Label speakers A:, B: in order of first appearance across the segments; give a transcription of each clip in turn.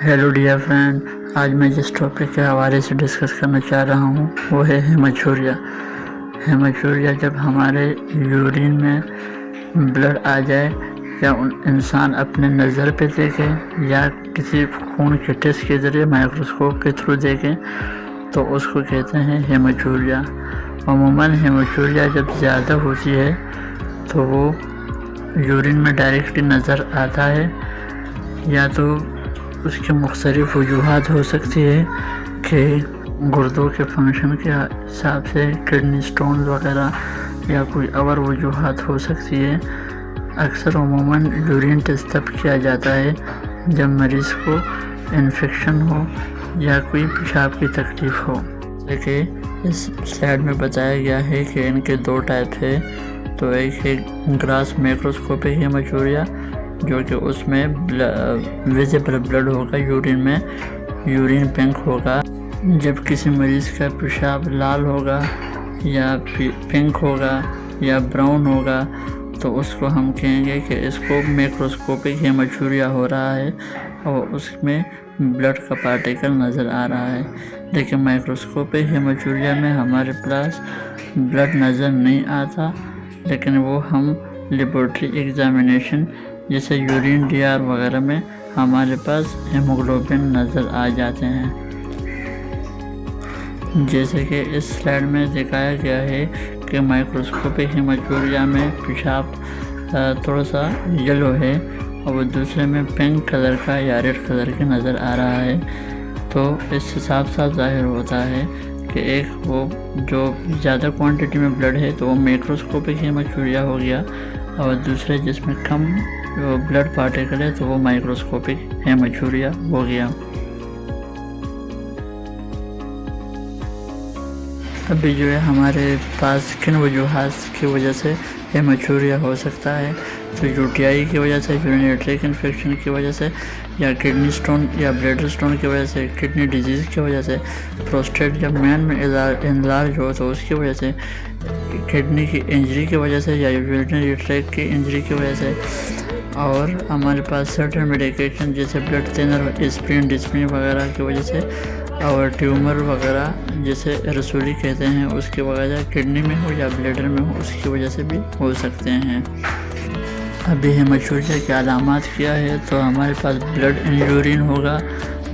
A: Hello dear friend, आज मैं जिस टॉपिक के हवाले से डिस्कस करना चाह रहा हूँ वो है हेमाचूरिया। हेमाचूरिया जब हमारे यूरिन में ब्लड आ जाए या इंसान अपने नज़र पे देखे या किसी खून के टेस्ट के ज़रिए माइक्रोस्कोप के थ्रू देखें तो उसको कहते हैं हेमाचूरिया। अमूमन हेमाचूरिया जब ज़्यादा होती है तो वो यूरिन में डायरेक्टली नज़र आता है या तो उसकी मुख्तलिफ वजूहात हो सकती है कि गुर्दों के फंक्शन के हिसाब से किडनी स्टोन वगैरह या कोई और वजूहात हो सकती है। अक्सर अमूमन यूरिन टेस्ट तब किया जाता है जब मरीज़ को इन्फेक्शन हो या कोई पेशाब की तकलीफ़ हो। देखिए इस स्लाइड में बताया गया है कि इनके दो टाइप है। तो एक है ग्रास मैक्रोस्कोपिक हेमाचूरिया जो कि उसमें विजिबल ब्लड होगा यूरिन में, यूरिन पिंक होगा। जब किसी मरीज़ का पेशाब लाल होगा या पिंक होगा या ब्राउन होगा तो उसको हम कहेंगे कि इसको मैक्रोस्कोपिक हेमाचूरिया हो रहा है और उसमें ब्लड का पार्टिकल नज़र आ रहा है। लेकिन माइक्रोस्कोपिक हेमाचूरिया में हमारे पास ब्लड नज़र नहीं आता, लेकिन वो हम लेबोरेटरी एग्जामिनेशन जैसे यूरिन डीआर वगैरह में हमारे पास हेमोग्लोबिन नज़र आ जाते हैं। जैसे कि इस स्लाइड में दिखाया गया है कि माइक्रोस्कोपिक हेमाचूरिया में पेशाब थोड़ा सा येलो है और दूसरे में पिंक कलर का या रेड कलर के नज़र आ रहा है। तो इससे साफ साफ जाहिर होता है कि एक वो जो ज़्यादा क्वांटिटी में ब्लड है तो वो मैक्रोस्कोपिक हेमाचूरिया हो गया और दूसरे जिसमें कम ब्लड पार्टिकल है तो वो माइक्रोस्कोपिक हेमाचूरिया हो गया। अभी जो है हमारे पास किन वजूहात की वजह से हेमाचूरिया हो सकता है, तो यूटीआई की वजह से, यूरिनरी ट्रैक्ट इन्फेक्शन की वजह से, या किडनी स्टोन या ब्लैडर स्टोन की वजह से, किडनी डिजीज़ की वजह से, प्रोस्टेट जब मैन में इनलार्ज हो तो उसकी वजह से, किडनी की इंजरी की वजह से या यूरिनरी ट्रैक्ट की इंजरी की वजह से, और हमारे पास सर्टेन मेडिकेशन जैसे ब्लड थिनर, एस्पिरिन, डिस्पिरिन वगैरह की वजह से, और ट्यूमर वगैरह जैसे रसूली कहते हैं उसकी वजह किडनी में हो या ब्लैडर में हो उसकी वजह से भी हो सकते हैं। अभी हेमाचूरिया की अलामात क्या है तो हमारे पास ब्लड इन यूरिन होगा,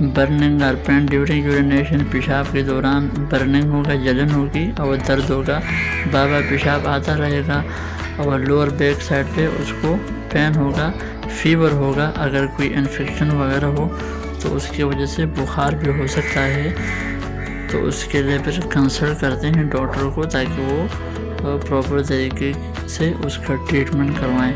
A: बर्निंग और पेन ड्यूरिंग यूरिनेशन, पेशाब के दौरान बर्निंग होगा, जलन होगी और दर्द होगा, बार बार पेशाब आता रहेगा और लोअर बैक साइड पे उसको पेन होगा, फीवर होगा। अगर कोई इन्फेक्शन वगैरह हो तो उसकी वजह से बुखार भी हो सकता है, तो उसके लिए फिर कंसल्ट करते हैं डॉक्टर को ताकि वो प्रॉपर तरीके से उसका ट्रीटमेंट करवाएं।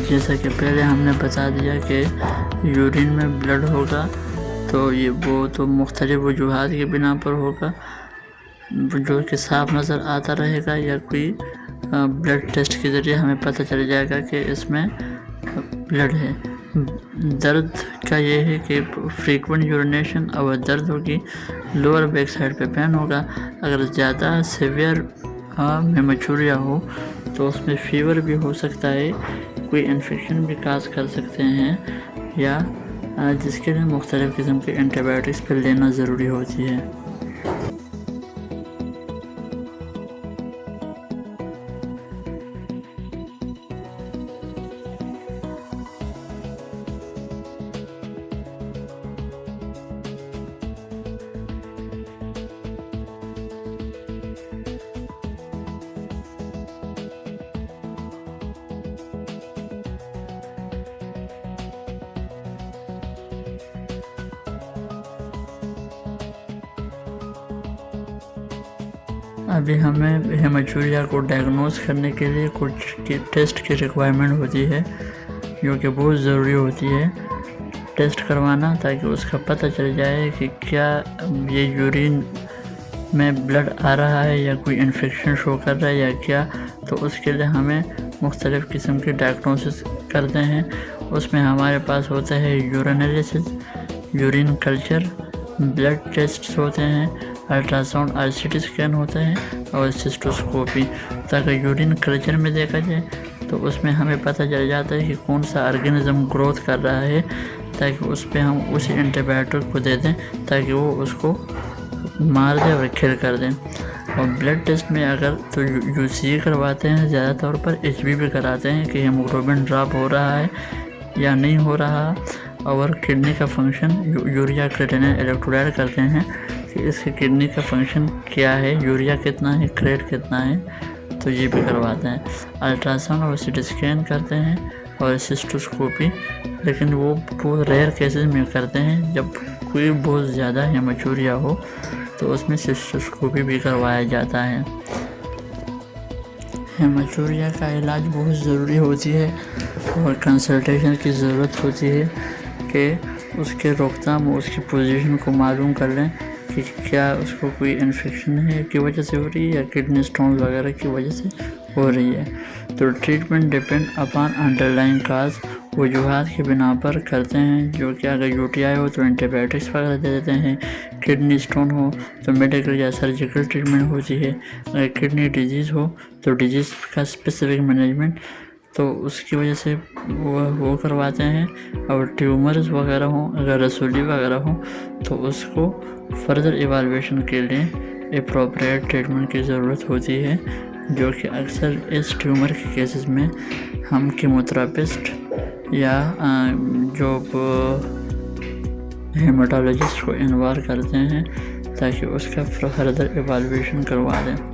A: जैसा कि पहले हमने बता दिया कि यूरिन में ब्लड होगा तो ये वो तो मुख्तलिफ वजूहात की बिना पर होगा, जो कि साफ नज़र आता रहेगा या कोई ब्लड टेस्ट के ज़रिए हमें पता चल जाएगा कि इसमें ब्लड है। दर्द का ये है कि फ्रीक्वेंट यूरिनेशन और दर्द होगी, लोअर बैक साइड पे पेन होगा। अगर ज़्यादा सीवियर हेमाचूरिया हो तो उसमें फीवर भी हो सकता है, कोई इन्फेक्शन भी काज कर सकते हैं या जिसके लिए मुख्तलिफ़ किस्म के एंटीबायोटिक्स पर लेना ज़रूरी होती है। अभी हमें हेमाचूरिया को डायग्नोस करने के लिए कुछ टेस्ट की रिक्वायरमेंट होती है, जो कि बहुत ज़रूरी होती है टेस्ट करवाना, ताकि उसका पता चल जाए कि क्या ये यूरिन में ब्लड आ रहा है या कोई इन्फेक्शन शो कर रहा है या क्या। तो उसके लिए हमें मुख्तलिफ़ किस्म की डायग्नोसिस करते हैं। उसमें हमारे पास होता है urinalysis, urine culture, blood test होते हैं, अल्ट्रासाउंड RCT स्कैन होता है और सिस्टोस्कोपी। ताकि यूरिन कल्चर में देखा जाए तो उसमें हमें पता चल जाता है कि कौन सा ऑर्गेनिज्म ग्रोथ कर रहा है, ताकि उस पर हम उसी एंटीबायोटिक को दे दें ताकि वो उसको मार दे और किल कर दें। और ब्लड टेस्ट में अगर तो UCA करवाते हैं, ज़्यादा तौर पर HB कराते हैं कि हेमोग्लोबिन ड्रॉप हो रहा है या नहीं हो रहा, और किडनी का फंक्शन यूरिया क्रिएटिनिन इलेक्ट्रोलाइट करते हैं कि इसकी किडनी का फंक्शन क्या है, यूरिया कितना है, क्रेट कितना है, तो ये भी करवाते हैं। अल्ट्रासाउंड और CT स्कैन करते हैं और सिस्टोस्कोपी, लेकिन वो बहुत रेयर केसेस में करते हैं। जब कोई बहुत ज़्यादा हेमाचूरिया हो तो उसमें सिस्टोस्कोपी भी करवाया जाता है। हेमाचूरिया का इलाज बहुत ज़रूरी होती है और कंसल्टेशन की ज़रूरत होती है कि उसके रोकथाम और उसकी पोजीशन को मालूम कर लें कि क्या उसको कोई इन्फेक्शन है की वजह से हो रही है या किडनी स्टोन वगैरह की वजह से हो रही है। तो ट्रीटमेंट डिपेंड अपॉन अंडरलाइंग काज, वजूहात की बिना पर करते हैं, जो कि अगर UTI हो तो एंटीबायोटिक्स वगैरह दे देते हैं, किडनी स्टोन हो तो मेडिकल या सर्जिकल ट्रीटमेंट होती है, अगर किडनी डिजीज़ हो तो डिजीज़ का स्पेसिफिक मैनेजमेंट तो उसकी वजह से वो करवाते हैं। और ट्यूमर्स वगैरह हों, अगर रसोली वगैरह हो तो उसको फर्दर इवाल्वेशन के लिए अप्रोप्रिएट ट्रीटमेंट की ज़रूरत होती है, जो कि अक्सर इस ट्यूमर के केसेस में हम कीमोथेरेपिस्ट या जो हेमाटोलॉजिस्ट को इन्वॉल्व करते हैं ताकि उसका फर्दर इवाल्वेशन करवा दें।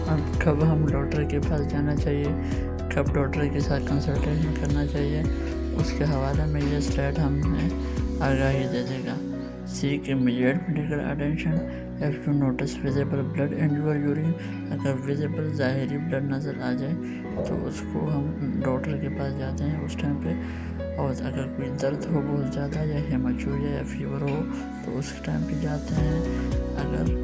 A: अब कब हम डॉक्टर के पास जाना चाहिए, कब डॉक्टर के साथ कंसल्टेशन करना चाहिए, उसके हवाले में ये स्लाइड हमें आगाही दे देगा। Seek immediate medical attention if you notice visible blood in your urine. अगर विजिबल ज़ाहिरी ब्लड नज़र आ जाए तो उसको हम डॉक्टर के पास जाते हैं उस टाइम पे। और अगर कोई दर्द हो बहुत ज़्यादा या हेमाचूरिया या फीवर हो तो उस टाइम पे जाते हैं। अगर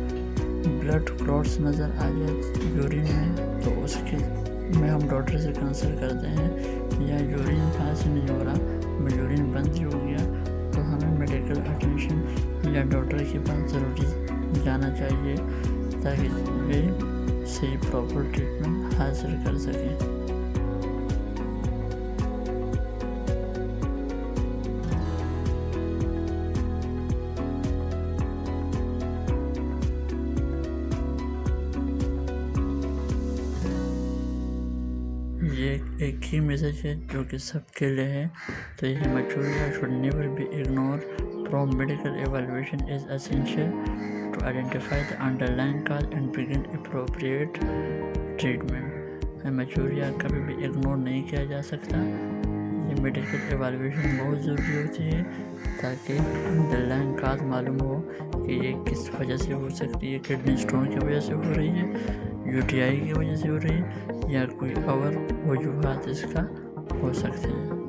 A: ब्लड क्लॉट्स नज़र आ जाए यूरिन में तो उसके में हम डॉक्टर से कंसल्ट करते हैं। या यूरिन पास नहीं हो रहा, यूरिन बंद ही हो गया, तो हमें मेडिकल अटेंशन या डॉक्टर के पास ज़रूरी जाना चाहिए ताकि वे सही प्रॉपर ट्रीटमेंट हासिल कर सकें। ये एक ही मैसेज है जो कि सबके लिए है। तो ये haematuria should never be ignore. Prompt medical evaluation is essential to identify the underlying cause and begin appropriate treatment. Haematuria कभी भी इग्नोर नहीं किया जा सकता। ये मेडिकल एवेलुएशन बहुत ज़रूरी होती है ताकि अंडरलाइंग कॉज मालूम हो कि ये किस वजह से हो सकती है। किडनी स्टोन की वजह से हो रही है, UTI की वजह से हो रही है, या कोई और वजूहात इसका हो सकते हैं।